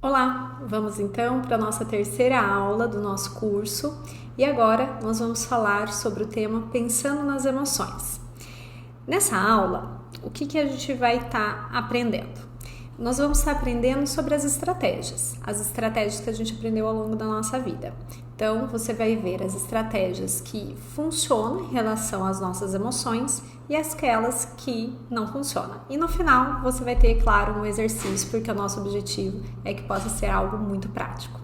Olá, vamos então para a nossa terceira aula do nosso curso e agora nós vamos falar sobre o tema Pensando nas Emoções. Nessa aula, o que a gente vai estar aprendendo? Nós vamos estar aprendendo sobre as estratégias que a gente aprendeu ao longo da nossa vida. Então, você vai ver as estratégias que funcionam em relação às nossas emoções e aquelas que não funcionam. E no final, você vai ter, claro, um exercício, porque o nosso objetivo é que possa ser algo muito prático.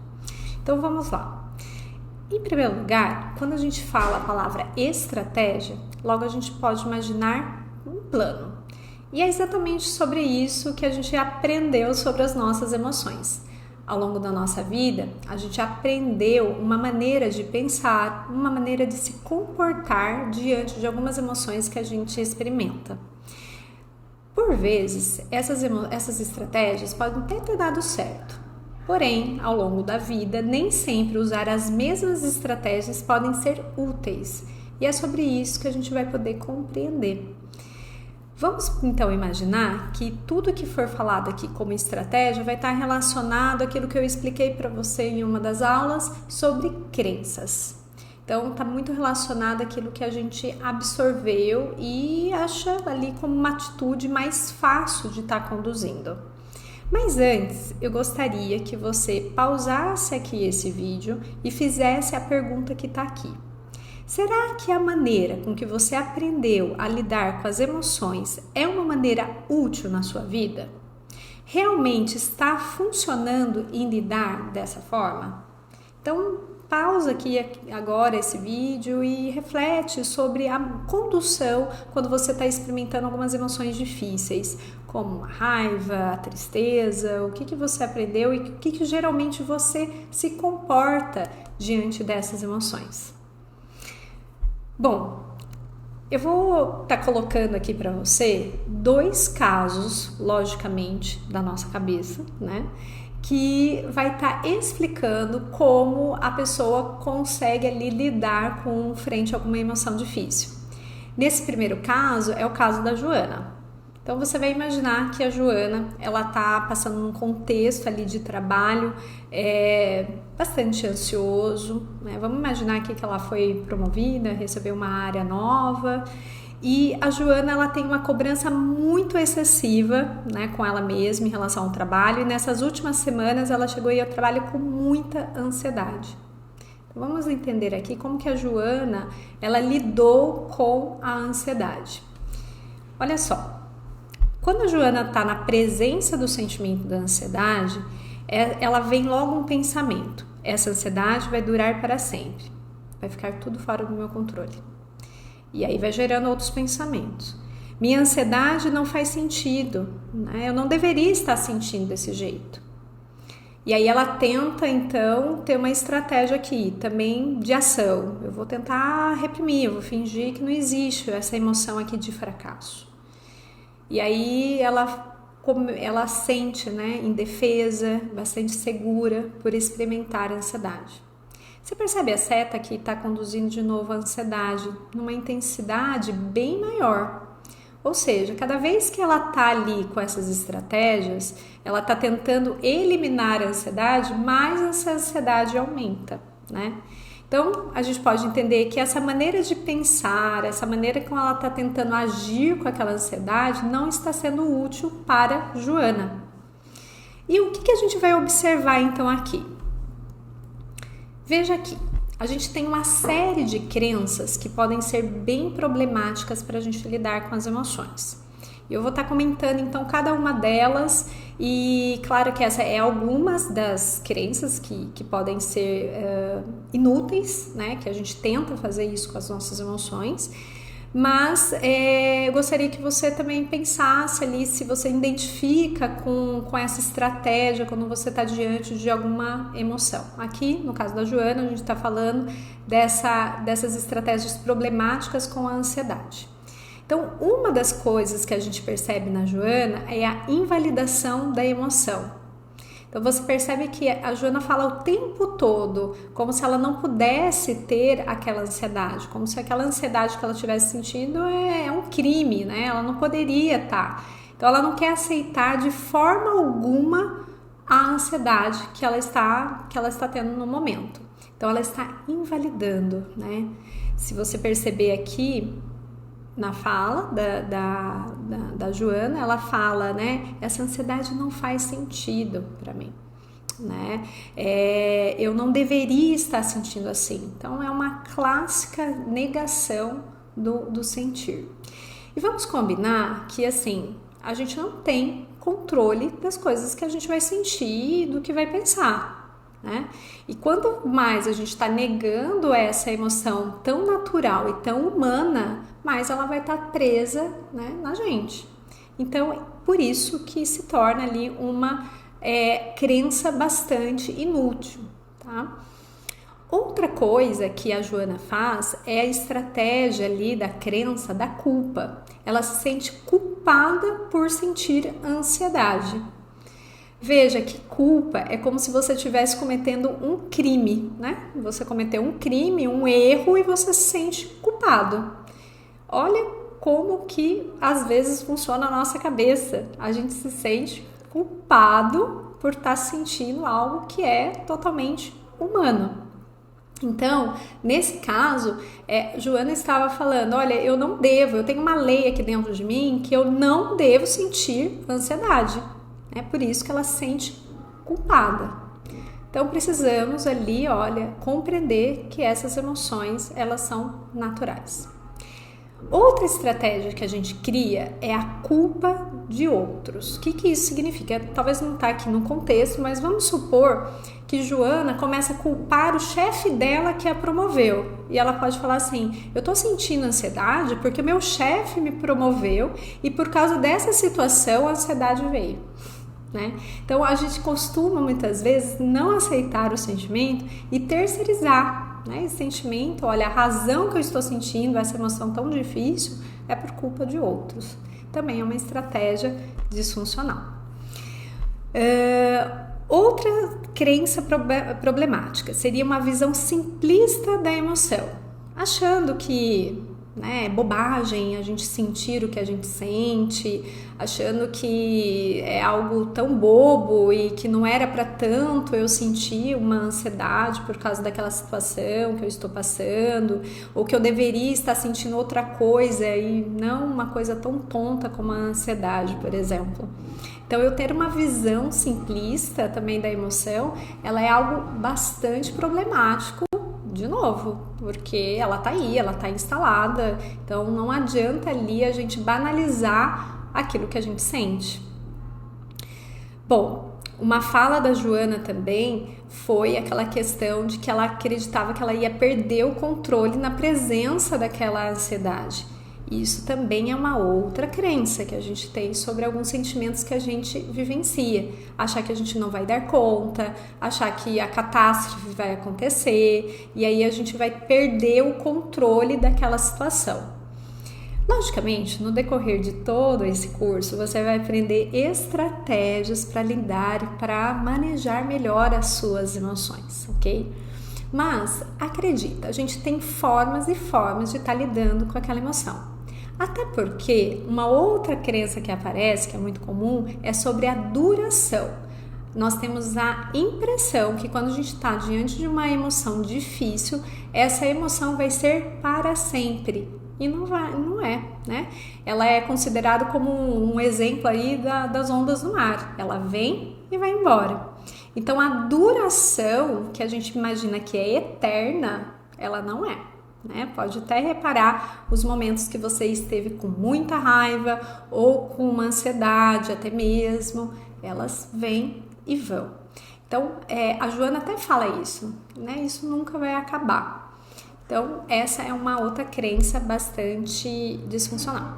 Então, vamos lá. Em primeiro lugar, quando a gente fala a palavra estratégia, logo a gente pode imaginar um plano. E é exatamente sobre isso que a gente aprendeu sobre as nossas emoções. Ao longo da nossa vida, a gente aprendeu uma maneira de pensar, uma maneira de se comportar diante de algumas emoções que a gente experimenta. Por vezes, essas estratégias podem até ter dado certo. Porém, ao longo da vida, nem sempre usar as mesmas estratégias podem ser úteis. E é sobre isso que a gente vai poder compreender. Vamos então imaginar que tudo que for falado aqui como estratégia vai estar relacionado àquilo que eu expliquei para você em uma das aulas sobre crenças. Então, está muito relacionado àquilo que a gente absorveu e acha ali como uma atitude mais fácil de estar conduzindo. Mas antes, eu gostaria que você pausasse aqui esse vídeo e fizesse a pergunta que está aqui. Será que a maneira com que você aprendeu a lidar com as emoções é uma maneira útil na sua vida? Realmente está funcionando em lidar dessa forma? Então, pausa aqui agora esse vídeo e reflete sobre a condução quando você está experimentando algumas emoções difíceis, como a raiva, a tristeza, o que você aprendeu e o que geralmente você se comporta diante dessas emoções. Bom, eu vou estar colocando aqui para você dois casos, logicamente, da nossa cabeça, né? Que vai estar explicando como a pessoa consegue ali lidar com frente a alguma emoção difícil. Nesse primeiro caso, é o caso da Joana. Então, você vai imaginar que a Joana, ela está passando num contexto ali de trabalho bastante ansioso, né? Vamos imaginar aqui que ela foi promovida, recebeu uma área nova e a Joana, ela tem uma cobrança muito excessiva, né, com ela mesma em relação ao trabalho e nessas últimas semanas ela chegou aí ao trabalho com muita ansiedade. Então, vamos entender aqui como que a Joana, ela lidou com a ansiedade. Olha só. Quando a Joana está na presença do sentimento da ansiedade, ela vem logo um pensamento. Essa ansiedade vai durar para sempre. Vai ficar tudo fora do meu controle. E aí vai gerando outros pensamentos. Minha ansiedade não faz sentido, né? Eu não deveria estar sentindo desse jeito. E aí ela tenta, então, ter uma estratégia aqui, também de ação. Eu vou tentar reprimir, eu vou fingir que não existe essa emoção aqui de fracasso. E aí ela sente, né, indefesa, bastante segura por experimentar a ansiedade. Você percebe a seta que está conduzindo de novo a ansiedade numa intensidade bem maior. Ou seja, cada vez que ela está ali com essas estratégias, ela está tentando eliminar a ansiedade, mais essa ansiedade aumenta, né? Então, a gente pode entender que essa maneira de pensar, essa maneira como ela está tentando agir com aquela ansiedade não está sendo útil para Joana. E o que a gente vai observar então aqui? Veja aqui, a gente tem uma série de crenças que podem ser bem problemáticas para a gente lidar com as emoções. Eu vou estar comentando então cada uma delas e claro que essa é algumas das crenças que podem ser inúteis, né? Que a gente tenta fazer isso com as nossas emoções, mas eu gostaria que você também pensasse ali se você identifica com essa estratégia quando você está diante de alguma emoção. Aqui, no caso da Joana, a gente está falando dessas estratégias problemáticas com a ansiedade. Então, uma das coisas que a gente percebe na Joana é a invalidação da emoção. Então, você percebe que a Joana fala o tempo todo como se ela não pudesse ter aquela ansiedade, como se aquela ansiedade que ela estivesse sentindo é um crime, né? Ela não poderia estar. Então, ela não quer aceitar de forma alguma a ansiedade que ela está tendo no momento. Então, ela está invalidando, né? Se você perceber aqui na fala da Joana, ela fala, né? Essa ansiedade não faz sentido para mim, né? Eu não deveria estar sentindo assim. Então, é uma clássica negação do sentir. E vamos combinar que, assim, a gente não tem controle das coisas que a gente vai sentir e do que vai pensar, né? E quanto mais a gente está negando essa emoção tão natural e tão humana, mais ela vai estar presa, né, na gente. Então, por isso que se torna ali uma crença bastante inútil, tá? Outra coisa que a Joana faz é a estratégia ali da crença da culpa. Ela se sente culpada por sentir ansiedade. Veja que culpa é como se você estivesse cometendo um crime, né? Você cometeu um crime, um erro e você se sente culpado. Olha como que às vezes funciona a nossa cabeça. A gente se sente culpado por estar sentindo algo que é totalmente humano. Então, nesse caso, Joana estava falando, olha, eu tenho uma lei aqui dentro de mim que eu não devo sentir ansiedade. É por isso que ela se sente culpada. Então, precisamos ali, olha, compreender que essas emoções, elas são naturais. Outra estratégia que a gente cria é a culpa de outros. O que isso significa? Talvez não está aqui no contexto, mas vamos supor que Joana começa a culpar o chefe dela que a promoveu. E ela pode falar assim, eu estou sentindo ansiedade porque meu chefe me promoveu e por causa dessa situação a ansiedade veio. Né? Então a gente costuma muitas vezes não aceitar o sentimento e terceirizar, né? Esse sentimento, olha, a razão que eu estou sentindo essa emoção tão difícil é por culpa de outros. Também é uma estratégia disfuncional. Outra crença problemática seria uma visão simplista da emoção, achando que, né, é bobagem a gente sentir o que a gente sente, achando que é algo tão bobo e que não era para tanto eu sentir uma ansiedade por causa daquela situação que eu estou passando, ou que eu deveria estar sentindo outra coisa e não uma coisa tão tonta como a ansiedade, por exemplo. Então, eu ter uma visão simplista também da emoção, ela é algo bastante problemático, de novo, porque ela tá aí, ela tá instalada, então não adianta ali a gente banalizar aquilo que a gente sente. Bom, uma fala da Joana também foi aquela questão de que ela acreditava que ela ia perder o controle na presença daquela ansiedade. Isso também é uma outra crença que a gente tem sobre alguns sentimentos que a gente vivencia. Achar que a gente não vai dar conta, achar que a catástrofe vai acontecer e aí a gente vai perder o controle daquela situação. Logicamente, no decorrer de todo esse curso, você vai aprender estratégias para lidar e para manejar melhor as suas emoções, ok? Mas, acredita, a gente tem formas e formas de estar lidando com aquela emoção. Até porque uma outra crença que aparece, que é muito comum, é sobre a duração. Nós temos a impressão que quando a gente está diante de uma emoção difícil, essa emoção vai ser para sempre. E não é, né? Ela é considerada como um exemplo aí das ondas do mar. Ela vem e vai embora. Então, a duração que a gente imagina que é eterna, ela não é. Né? Pode até reparar os momentos que você esteve com muita raiva ou com uma ansiedade até mesmo, elas vêm e vão. Então, a Joana até fala isso, né? Isso nunca vai acabar. Então, essa é uma outra crença bastante disfuncional.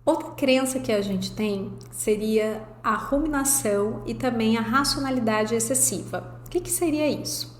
Outra crença que a gente tem seria a ruminação e também a racionalidade excessiva. O que seria isso?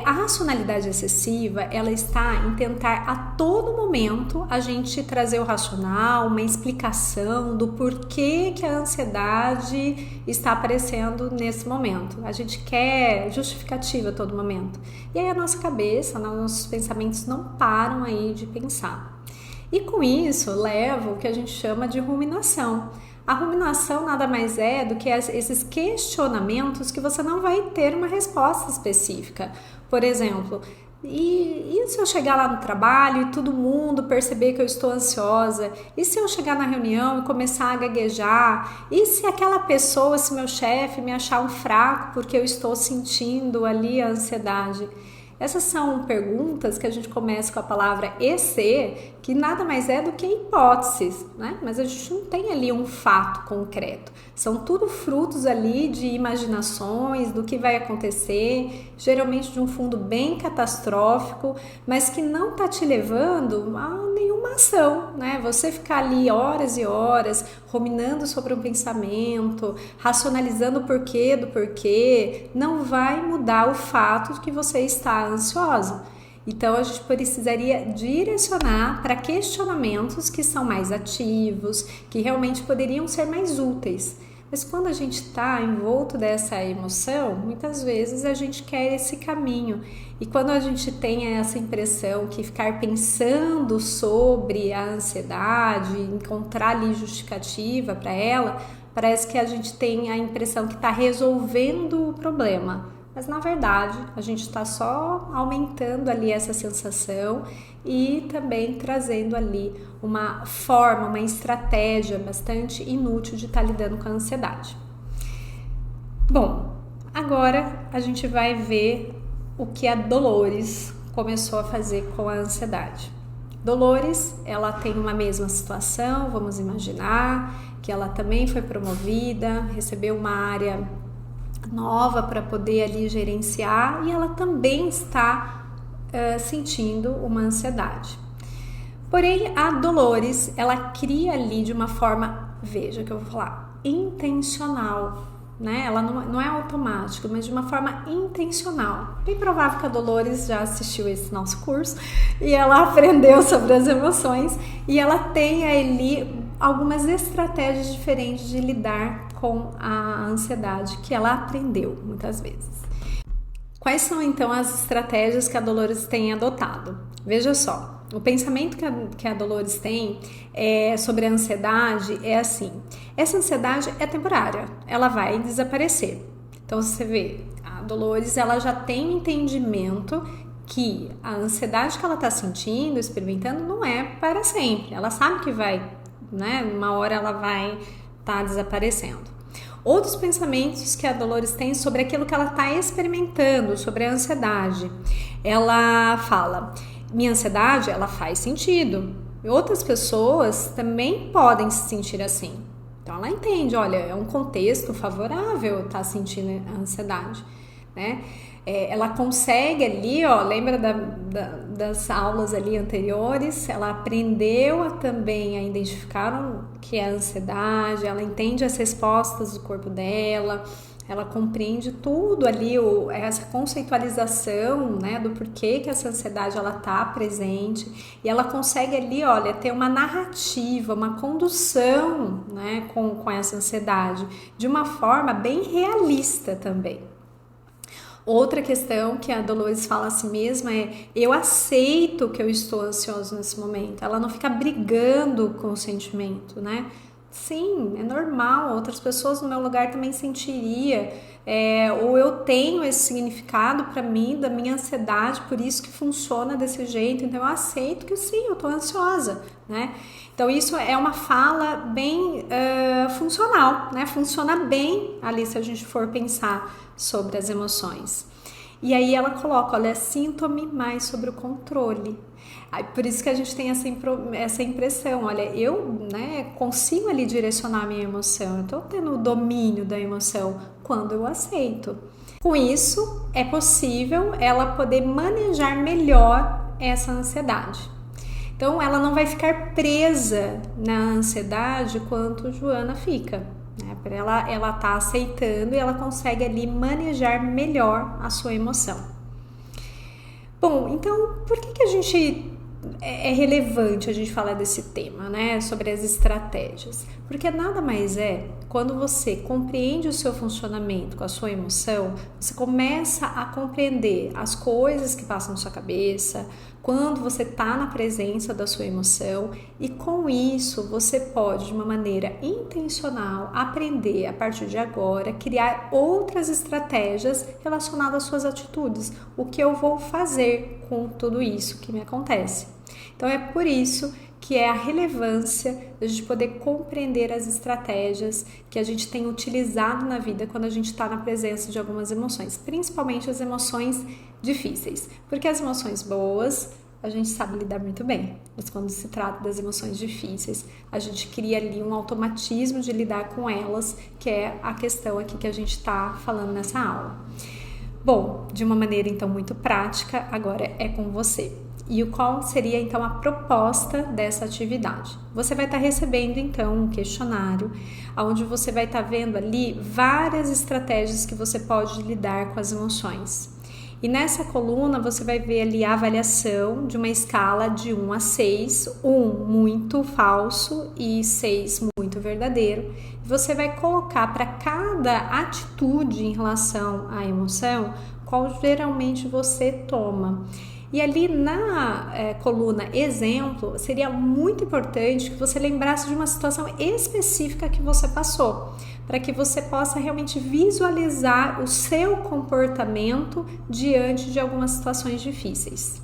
A racionalidade excessiva, ela está em tentar a todo momento a gente trazer o racional, uma explicação do porquê que a ansiedade está aparecendo nesse momento. A gente quer justificativa a todo momento. E aí a nossa cabeça, nossos pensamentos não param aí de pensar. E com isso leva o que a gente chama de ruminação. A ruminação nada mais é do que esses questionamentos que você não vai ter uma resposta específica. Por exemplo, e se eu chegar lá no trabalho e todo mundo perceber que eu estou ansiosa? E se eu chegar na reunião e começar a gaguejar? E se aquela pessoa, se meu chefe me achar um fraco porque eu estou sentindo ali a ansiedade? Essas são perguntas que a gente começa com a palavra e se, que nada mais é do que hipóteses, né? Mas a gente não tem ali um fato concreto. São tudo frutos ali de imaginações, do que vai acontecer, geralmente de um fundo bem catastrófico, mas que não está te levando a nenhuma ação, né? Você ficar ali horas e horas ruminando sobre um pensamento, racionalizando o porquê do porquê, não vai mudar o fato de que você está ansiosa. Então a gente precisaria direcionar para questionamentos que são mais ativos, que realmente poderiam ser mais úteis. Mas quando a gente está envolto dessa emoção, muitas vezes a gente quer esse caminho. E quando a gente tem essa impressão que ficar pensando sobre a ansiedade, encontrar ali justificativa para ela, parece que a gente tem a impressão que está resolvendo o problema. Mas na verdade a gente está só aumentando ali essa sensação e também trazendo ali uma forma, uma estratégia bastante inútil de estar lidando com a ansiedade. Bom, agora a gente vai ver o que a Dolores começou a fazer com a ansiedade. Dolores, ela tem uma mesma situação, vamos imaginar que ela também foi promovida, recebeu uma área nova para poder ali gerenciar e ela também está sentindo uma ansiedade. Porém, a Dolores, ela cria ali de uma forma, veja que eu vou falar, intencional, né? Ela não é automático, mas de uma forma intencional. Bem provável que a Dolores já assistiu esse nosso curso e ela aprendeu sobre as emoções e ela tem ali algumas estratégias diferentes de lidar com a ansiedade que ela aprendeu muitas vezes. Quais são então as estratégias que a Dolores tem adotado? Veja só, o pensamento que a Dolores tem sobre a ansiedade é assim: essa ansiedade é temporária, ela vai desaparecer. Então você vê, a Dolores ela já tem entendimento que a ansiedade que ela está sentindo, experimentando, não é para sempre. Ela sabe que vai, né? Uma hora ela vai estar desaparecendo. Outros pensamentos que a Dolores tem sobre aquilo que ela está experimentando, sobre a ansiedade. Ela fala: minha ansiedade, ela faz sentido. E outras pessoas também podem se sentir assim. Então ela entende, olha, é um contexto favorável estar sentindo a ansiedade, né? Ela consegue ali, ó, lembra das aulas ali anteriores, ela aprendeu também a identificar o que é a ansiedade, ela entende as respostas do corpo dela, ela compreende tudo ali, essa conceitualização, né, do porquê que essa ansiedade ela tá presente, e ela consegue ali, olha, ter uma narrativa, uma condução, né, com essa ansiedade, de uma forma bem realista também. Outra questão que a Dolores fala a si mesma é: eu aceito que eu estou ansioso nesse momento. Ela não fica brigando com o sentimento, né? Sim, é normal, outras pessoas no meu lugar também sentiria, ou eu tenho esse significado para mim, da minha ansiedade, por isso que funciona desse jeito, então eu aceito que sim, eu estou ansiosa, né? Então isso é uma fala bem funcional, né? Funciona bem ali se a gente for pensar sobre as emoções. E aí ela coloca, olha, sinto-me mais sobre o controle. Por isso que a gente tem essa impressão, olha, eu, né, consigo ali direcionar a minha emoção, eu estou tendo o domínio da emoção quando eu aceito. Com isso, é possível ela poder manejar melhor essa ansiedade. Então, ela não vai ficar presa na ansiedade quanto Joana fica, né? Ela tá aceitando e ela consegue ali manejar melhor a sua emoção. Bom, então, por que a gente é relevante a gente falar desse tema, né, sobre as estratégias? Porque nada mais é quando você compreende o seu funcionamento com a sua emoção, você começa a compreender as coisas que passam na sua cabeça, quando você está na presença da sua emoção, e com isso você pode, de uma maneira intencional, aprender a partir de agora, criar outras estratégias relacionadas às suas atitudes. O que eu vou fazer com tudo isso que me acontece? Então é por isso que é a relevância de a gente poder compreender as estratégias que a gente tem utilizado na vida quando a gente está na presença de algumas emoções, principalmente as emoções difíceis, porque as emoções boas a gente sabe lidar muito bem, mas quando se trata das emoções difíceis, a gente cria ali um automatismo de lidar com elas, que é a questão aqui que a gente está falando nessa aula. Bom, de uma maneira então muito prática, agora é com você. E qual seria então a proposta dessa atividade? Você vai estar recebendo então um questionário, onde você vai estar vendo ali várias estratégias que você pode lidar com as emoções. E nessa coluna você vai ver ali a avaliação de uma escala de 1 a 6, 1 muito falso e 6 muito verdadeiro. Você vai colocar para cada atitude em relação à emoção, qual geralmente você toma. E ali na coluna exemplo, seria muito importante que você lembrasse de uma situação específica que você passou, para que você possa realmente visualizar o seu comportamento diante de algumas situações difíceis.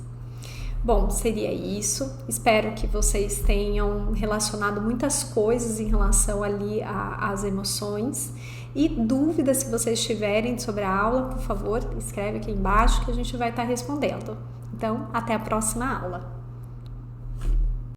Bom, seria isso. Espero que vocês tenham relacionado muitas coisas em relação ali às emoções. E dúvidas, se vocês tiverem sobre a aula, por favor, escreve aqui embaixo que a gente vai estar respondendo. Então, até a próxima aula.